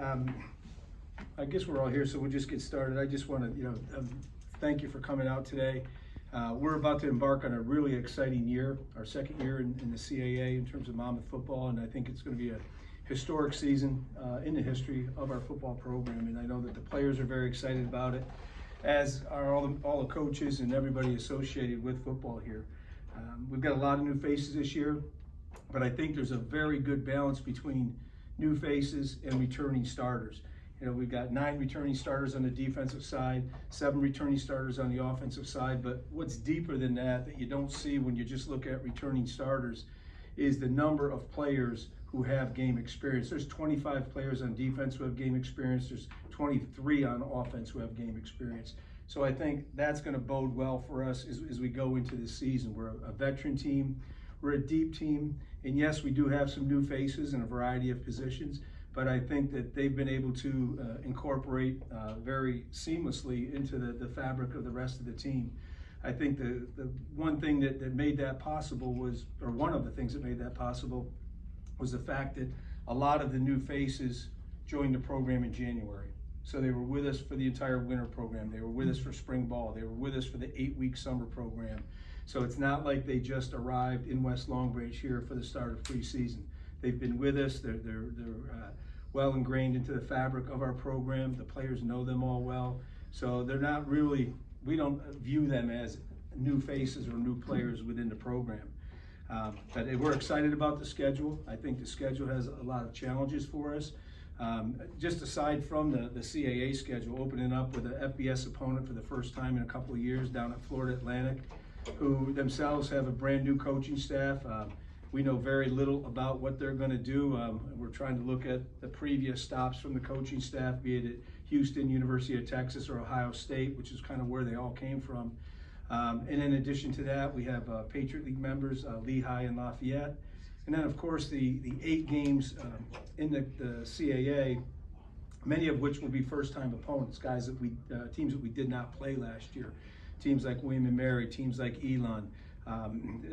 I guess we're all here, so we'll just get started. I just want to, thank you for coming out today. We're about to embark on a really exciting year, our second year in the CAA in terms of Monmouth football, and I think it's going to be a historic season in the history of our football program. And I know that the players are very excited about it, as are all the coaches and everybody associated with football here. We've got a lot of new faces this year, but I think there's a very good balance between new faces and returning starters. We've got 9 returning starters on the defensive side, 7 returning starters on the offensive side, but what's deeper than that you don't see when you just look at returning starters is the number of players who have game experience. There's 25 players on defense who have game experience. There's 23 on offense who have game experience. So I think that's going to bode well for us as we go into this season. We're a veteran team. We're a deep team. And yes, we do have some new faces in a variety of positions, but I think that they've been able to incorporate very seamlessly into the fabric of the rest of the team. I think the one thing that made that possible was, or one of the things that made that possible, was the fact that a lot of the new faces joined the program in January. So they were with us for the entire winter program. They were with us for spring ball. They were with us for the 8-week summer program. So it's not like they just arrived in West Long Branch here for the start of preseason. They've been with us. They're well ingrained into the fabric of our program. The players know them all well. So they're not really, we don't view them as new faces or new players within the program. But we're excited about the schedule. I think the schedule has a lot of challenges for us. Just aside from the CAA schedule, opening up with an FBS opponent for the first time in a couple of years down at Florida Atlantic, who themselves have a brand new coaching staff. We know very little about what they're going to do. We're trying to look at the previous stops from the coaching staff, be it at Houston, University of Texas, or Ohio State, which is kind of where they all came from. And in addition to that, we have Patriot League members, Lehigh and Lafayette. And then, of course, the 8 games in the CAA, many of which will be first-time opponents, guys that teams that we did not play last year. Teams like William and Mary, teams like Elon.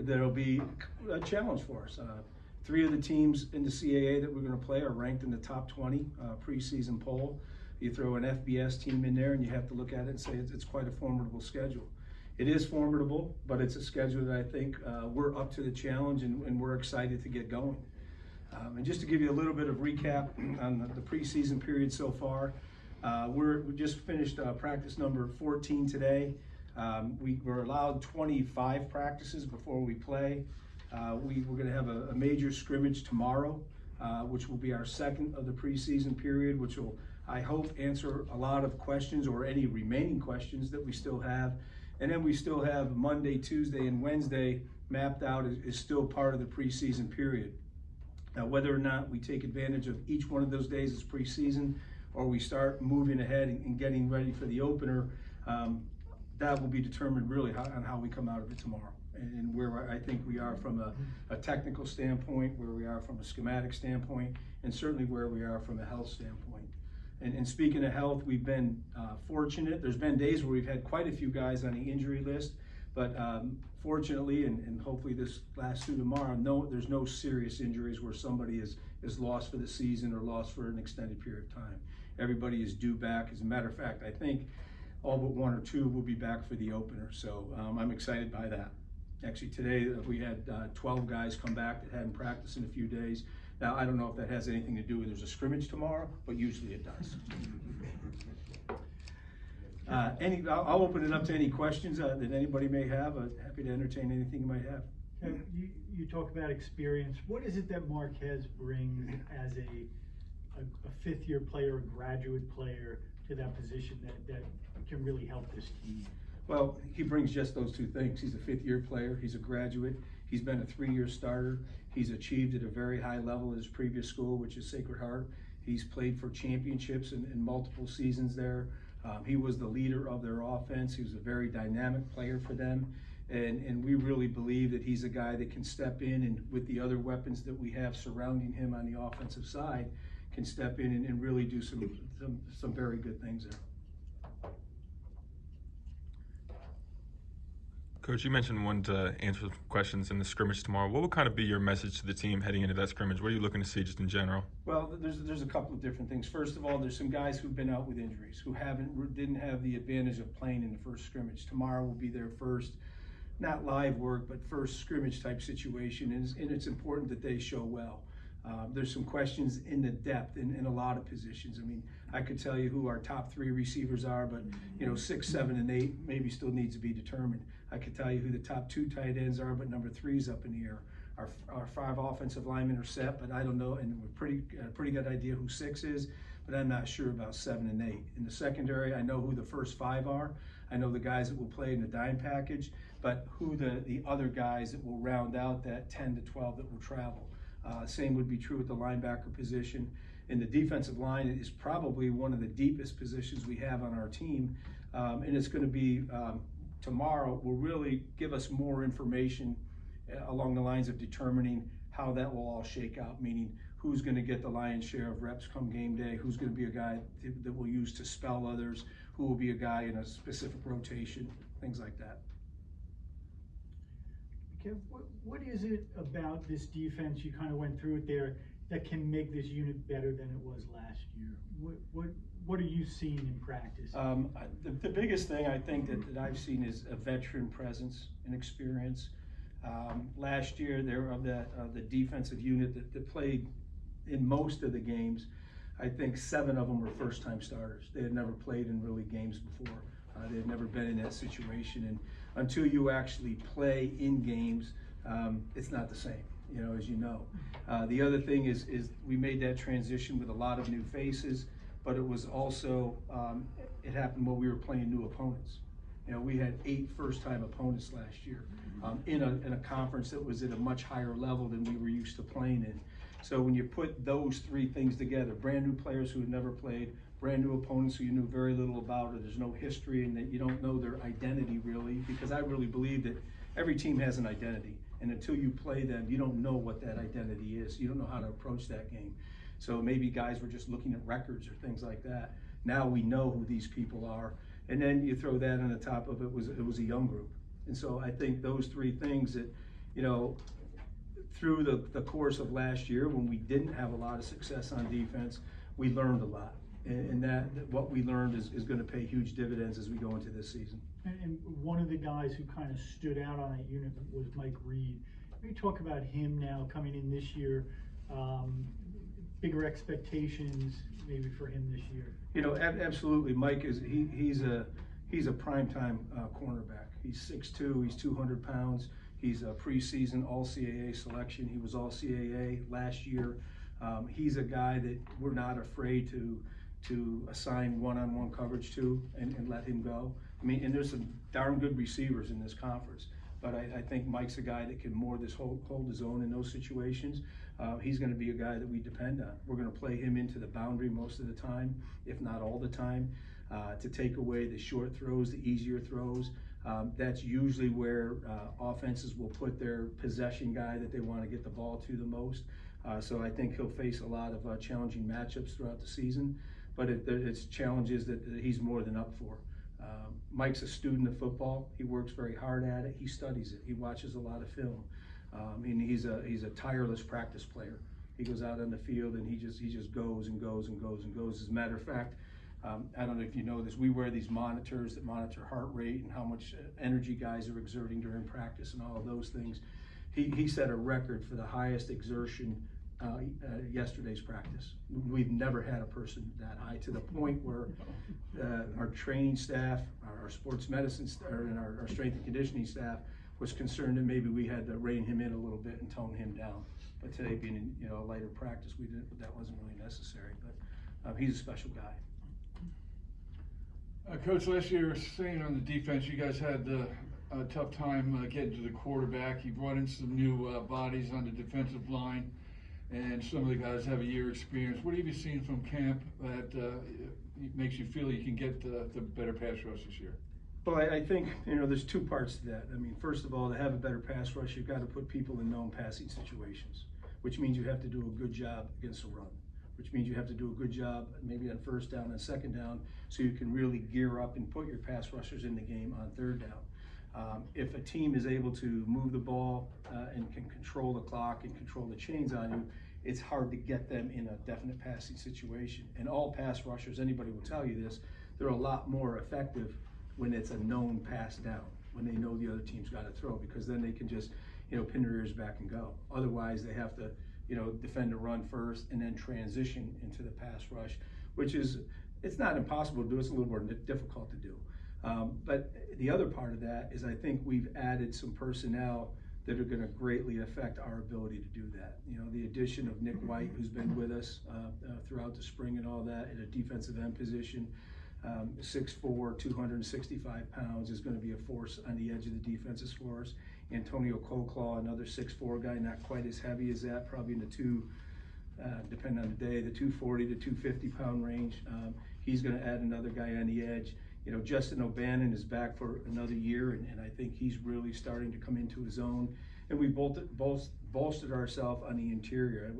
That'll be a challenge for us. 3 of the teams in the CAA that we're going to play are ranked in the top 20 preseason poll. You throw an FBS team in there and you have to look at it and say it's quite a formidable schedule. It is formidable, but it's a schedule that I think we're up to the challenge and we're excited to get going. And just to give you a little bit of recap on the preseason period so far, we just finished practice number 14 today. We were allowed 25 practices before we play. We're going to have a major scrimmage tomorrow, which will be our second of the preseason period, which will, I hope, answer a lot of questions or any remaining questions that we still have. And then we still have Monday, Tuesday, and Wednesday mapped out is still part of the preseason period. Now, whether or not we take advantage of each one of those days as preseason, or we start moving ahead and getting ready for the opener, that will be determined really on how we come out of it tomorrow, and where I think we are from a technical standpoint, where we are from a schematic standpoint, and certainly where we are from a health standpoint. And speaking of health, we've been fortunate. There's been days where we've had quite a few guys on the injury list, but fortunately, and hopefully this lasts through tomorrow, there's no serious injuries where somebody is lost for the season or lost for an extended period of time. Everybody is due back. As a matter of fact, I think all but 1 or 2 will be back for the opener, so I'm excited by that. Actually, today we had 12 guys come back that hadn't practiced in a few days. Now, I don't know if that has anything to do with there's a scrimmage tomorrow, but usually it does. I'll open it up to any questions that anybody may have. I'm happy to entertain anything you might have. You talk about experience. What is it that Marquez brings as a 5th-year player, a graduate player, to that position that can really help this team? Well, he brings just those 2 things. He's a 5th-year player. He's a graduate. He's been a 3-year starter. He's achieved at a very high level at his previous school, which is Sacred Heart. He's played for championships in multiple seasons there. He was the leader of their offense. He was a very dynamic player for them. And we really believe that he's a guy that can step in and with the other weapons that we have surrounding him on the offensive side, can step in and really do some very good things there. Coach, you mentioned wanting to answer some questions in the scrimmage tomorrow. What would kind of be your message to the team heading into that scrimmage? What are you looking to see just in general? Well, there's a couple of different things. First of all, there's some guys who've been out with injuries, who didn't have the advantage of playing in the first scrimmage. Tomorrow will be their first, not live work, but first scrimmage type situation, and it's important that they show well. There's some questions in the depth in a lot of positions. I mean, I could tell you who our top 3 receivers are, but 6, 7, and 8 maybe still needs to be determined. I could tell you who the top 2 tight ends are, but number 3 is up in the air. Our 5 offensive linemen are set, but I don't know, and we're pretty good idea who 6 is, but I'm not sure about 7 and 8. In the secondary, I know who the first 5 are. I know the guys that will play in the dime package, but who the other guys that will round out that 10 to 12 that will travel. Same would be true with the linebacker position. And the defensive line is probably one of the deepest positions we have on our team. And it's going to be tomorrow will really give us more information along the lines of determining how that will all shake out, meaning who's going to get the lion's share of reps come game day, who's going to be a guy that we'll use to spell others, who will be a guy in a specific rotation, things like that. Kev, what is it about this defense, you kind of went through it there, that can make this unit better than it was last year? What are you seeing in practice? The biggest thing I think that I've seen is a veteran presence and experience. Last year, there of the defensive unit that played in most of the games, I think 7 of them were first-time starters. They had never played in really games before. They had never been in that situation, and until you actually play in games, it's not the same, as you know. The other thing is we made that transition with a lot of new faces, but it was also, it happened while we were playing new opponents. We had 8 first-time opponents last year in a conference that was at a much higher level than we were used to playing in. So when you put those 3 things together, brand new players who had never played, brand new opponents who you knew very little about, or there's no history and that you don't know their identity really, because I really believe that every team has an identity, and until you play them, you don't know what that identity is. You don't know how to approach that game. So maybe guys were just looking at records or things like that. Now we know who these people are, and then you throw that on the top of it was a young group. And so I think those 3 things that, through the course of last year when we didn't have a lot of success on defense, we learned a lot. And that what we learned is going to pay huge dividends as we go into this season. And one of the guys who kind of stood out on that unit was Mike Reed. Maybe talk about him now coming in this year, bigger expectations maybe for him this year. Absolutely. Mike he's a primetime cornerback. He's 6'2", he's 200 pounds. He's a preseason All-CAA selection. He was All-CAA last year. He's a guy that we're not afraid to assign one-on-one coverage to and let him go. I mean, and there's some darn good receivers in this conference, but I think Mike's a guy that can hold his own in those situations. He's going to be a guy that we depend on. We're going to play him into the boundary most of the time, if not all the time, to take away the short throws, the easier throws. That's usually where offenses will put their possession guy that they want to get the ball to the most. So I think he'll face a lot of challenging matchups throughout the season, but it's challenges that he's more than up for. Mike's a student of football. He works very hard at it. He studies it. He watches a lot of film. And he's a tireless practice player. He goes out on the field and he just goes and goes and goes and goes. As a matter of fact, I don't know if you know this, we wear these monitors that monitor heart rate and how much energy guys are exerting during practice and all of those things. He set a record for the highest exertion yesterday's practice. We've never had a person that high, to the point where our training staff, our sports medicine and our strength and conditioning staff was concerned that maybe we had to rein him in a little bit and tone him down. But today, being a lighter practice, that wasn't really necessary. But he's a special guy. Coach, last year, saying on the defense, you guys had a tough time getting to the quarterback. You brought in some new bodies on the defensive line, and some of the guys have a year experience. What have you seen from camp that makes you feel you can get the better pass rush this year? Well, I think, there's 2 parts to that. I mean, first of all, to have a better pass rush, you've got to put people in known passing situations, which means you have to do a good job against the run, which means you have to do a good job maybe on first down and second down, so you can really gear up and put your pass rushers in the game on third down. If a team is able to move the ball and can control the clock and control the chains on you, it's hard to get them in a definite passing situation. And all pass rushers, anybody will tell you this, they're a lot more effective when it's a known pass down, when they know the other team's got to throw, because then they can just, pin their ears back and go. Otherwise, they have to, defend a run first and then transition into the pass rush, which is, it's not impossible to do, it's a little more difficult to do. But the other part of that is I think we've added some personnel that are going to greatly affect our ability to do that. The addition of Nick White, who's been with us throughout the spring and all that, in a defensive end position, 6'4", 265 pounds, is going to be a force on the edge of the defenses for us. Antonio Colclaw, another 6'4" guy, not quite as heavy as that, probably in the depending on the day, the 240 to 250 pound range. He's going to add another guy on the edge. Justin O'Bannon is back for another year, and I think he's really starting to come into his own. And we bolstered ourselves on the interior.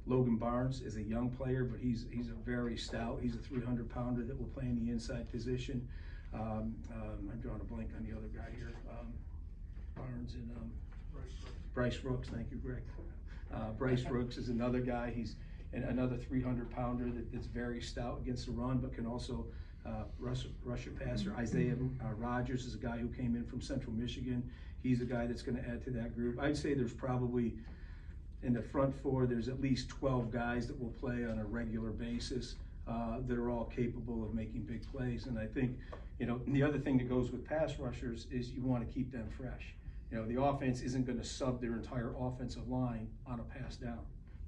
Logan Barnes is a young player, but he's a very stout. He's a 300-pounder that will play in the inside position. I'm drawing a blank on the other guy here. Barnes and Bryce Brooks. Thank you, Greg. Bryce Brooks is another guy. He's another 300-pounder that's very stout against the run, but can also rush a passer. Isaiah Rogers is a guy who came in from Central Michigan. He's a guy that's going to add to that group. I'd say there's probably, in the front four, there's at least 12 guys that will play on a regular basis that are all capable of making big plays. And I think, the other thing that goes with pass rushers is you want to keep them fresh. The offense isn't going to sub their entire offensive line on a pass down.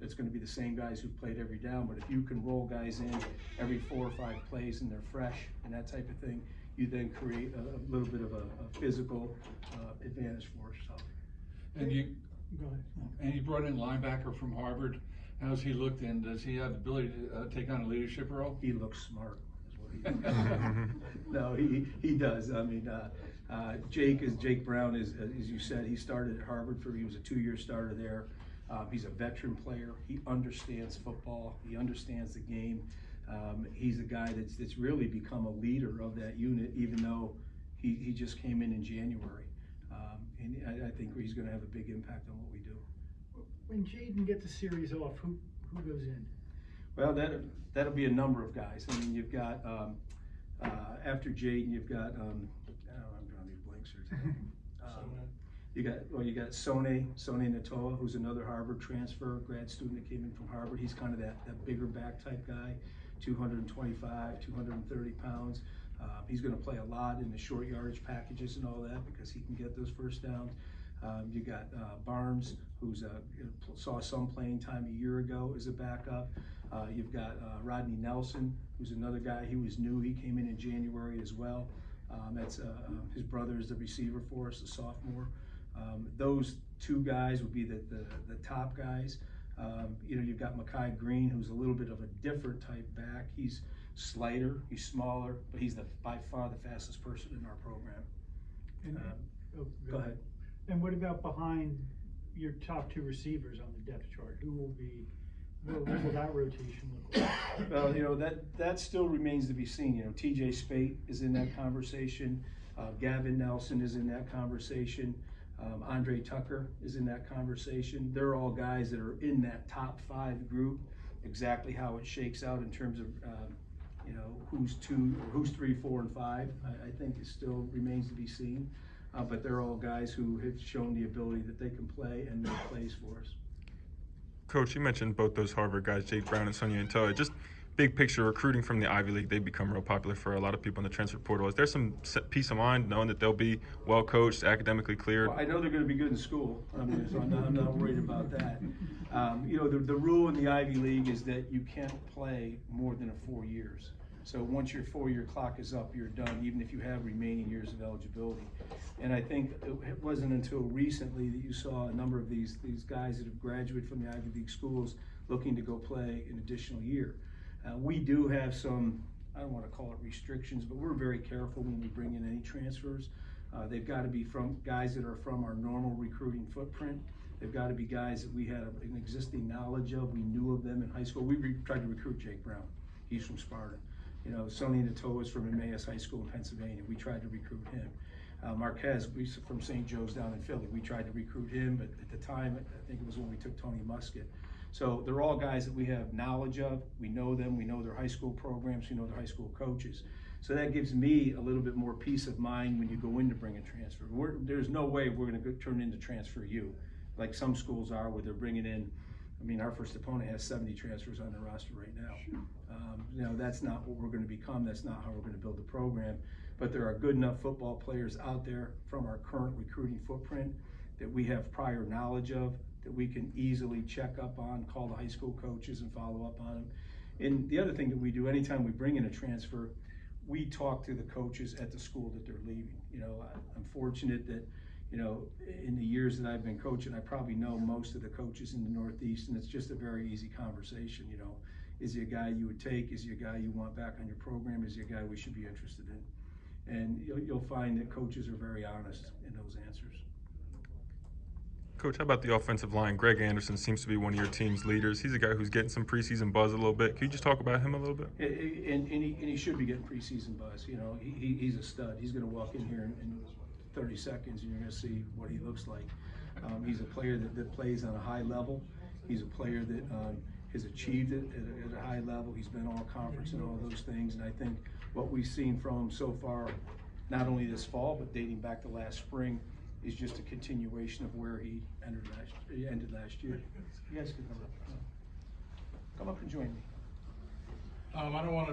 It's going to be the same guys who've played every down, but if you can roll guys in every 4 or 5 plays and they're fresh and that type of thing, you then create a little bit of a physical advantage for us. So. And you, Go ahead. and you brought in linebacker from Harvard. How's he looked, and does he have the ability to take on a leadership role? He looks smart, is what he does. No, he does. I mean, Jake Brown is, as you said, he started at Harvard he was a 2-year starter there. He's a veteran player. He understands football. He understands the game. He's a guy that's really become a leader of that unit, even though he just came in January. And I think he's going to have a big impact on what we do. When Jaden gets the series off, who goes in? Well, that'll be a number of guys. I mean, you've got after Jaden, you've got I'm drawing these blanks here today. You got Sone Natoa, who's another Harvard transfer, grad student that came in from Harvard. He's kind of that bigger back type guy, 225, 230 pounds. He's going to play a lot in the short yardage packages and all that because he can get those first downs. You got Barnes, who's saw some playing time a year ago as a backup. You've got Rodney Nelson, who's another guy. He was new. He came in January as well. That's his brother is the receiver for us, a sophomore. Those 2 guys would be the top guys. You've got Mekhi Green, who's a little bit of a different type back. He's slighter, he's smaller, but he's by far the fastest person in our program. Go ahead. And what about behind your top 2 receivers on the depth chart? What will that rotation look like? Well, that still remains to be seen. TJ Spate is in that conversation. Gavin Nelson is in that conversation. Andre Tucker is in that conversation. They're all guys that are in that top 5 group. Exactly how it shakes out in terms of who's 2 or who's 3, 4, and 5, I think it still remains to be seen. But they're all guys who have shown the ability that they can play and make plays for us. Coach, you mentioned both those Harvard guys, Jake Brown and Sonia Natoa. Just big picture, recruiting from the Ivy League, they've become real popular for a lot of people in the transfer portal. Is there some peace of mind knowing that they'll be well coached, academically cleared? Well, I know they're going to be good in school. I mean, so I'm not worried about that. The rule in the Ivy League is that you can't play more than 4 years. So once your 4-year clock is up, you're done, even if you have remaining years of eligibility. And I think it wasn't until recently that you saw a number of these guys that have graduated from the Ivy League schools looking to go play an additional year. We do have some, I don't want to call it restrictions, but we're very careful when we bring in any transfers. They've got to be from guys that are from our normal recruiting footprint. They've got to be guys that we had an existing knowledge of. We knew of them in high school. We tried to recruit Jake Brown. He's from Sparta. Sonny Natoa is from Emmaus High School in Pennsylvania. We tried to recruit him. Marquez, from St. Joe's down in Philly. We tried to recruit him, but at the time, I think it was when we took Tony Musket. So they're all guys that we have knowledge of. We know them. We know their high school programs. We know their high school coaches. So that gives me a little bit more peace of mind when you go in to bring a transfer. There's no way we're going to turn into transfer you, like some schools are, where they're bringing in. I mean, our first opponent has 70 transfers on their roster right now. You know, that's not what we're going to become. That's not how we're going to build the program. But there are good enough football players out there from our current recruiting footprint that we have prior knowledge of, that we can easily check up on, call the high school coaches and follow up on them. And the other thing that we do anytime we bring in a transfer, we talk to the coaches at the school that they're leaving. You know, I'm fortunate that, you know, in the years that I've been coaching, I probably know most of the coaches in the Northeast, and it's just a very easy conversation. You know, is he a guy you would take? Is he a guy you want back on your program? Is he a guy we should be interested in? And you'll find that coaches are very honest in those answers. Coach, how about the offensive line? Greg Anderson seems to be one of your team's leaders. He's a guy who's getting some preseason buzz a little bit. Can you just talk about him a little bit? And he should be getting preseason buzz. You know, he's a stud. He's going to walk in here in 30 seconds, and you're going to see what he looks like. He's a player that plays on a high level. He's a player that has achieved it at a high level. He's been all conference and all those things. And I think what we've seen from him so far, not only this fall, but dating back to last spring, is just a continuation of where he ended last year. You guys can come up and join me. I don't want to